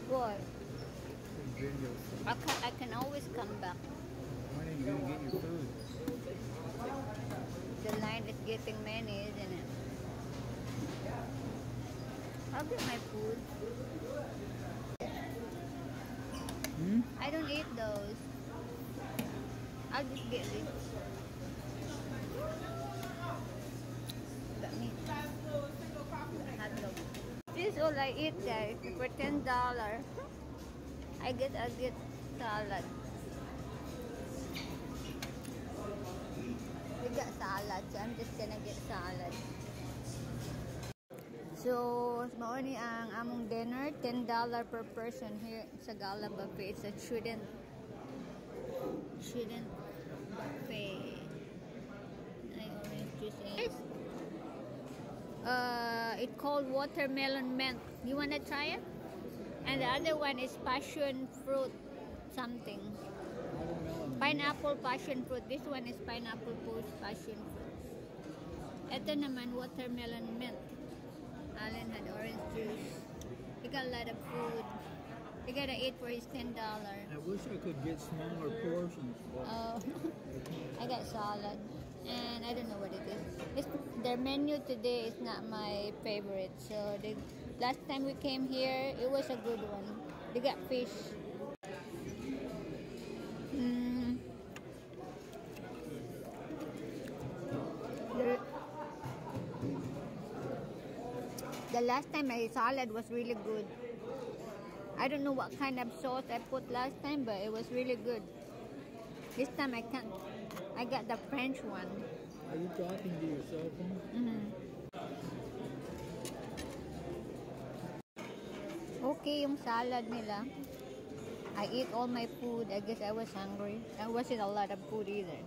What? Some videos. I can always come back. When are you gonna get your food? The line is getting many, isn't it? I'll get my food. I don't eat those. I'll just get this. Got meat. Hot dog. This is all I eat, guys. For $10, I get salad. We got salad, so I'm just gonna get salad. So, mao ni ang among dinner, $10 per person here sa Gala Buffet. It's a student buffet. Ay, orange juice is. It's called watermelon mint. You wanna try it? And the other one is passion fruit something. Pineapple passion fruit. This one is pineapple passion fruit. Ito naman watermelon mint. Alan had orange juice. He got a lot of food. He gotta eat for his $10. I wish I could get smaller portions. Oh, I got salad. And I don't know what it is. Their menu today is not my favorite. So the last time we came here, it was a good one. They got fish. The last time my salad was really good. I don't know what kind of sauce I put last time, but it was really good. This time I can't. I got the French one. Are you talking to your cell phone? Okay yung salad nila. I ate all my food. I guess I was hungry. There wasn't a lot of food either.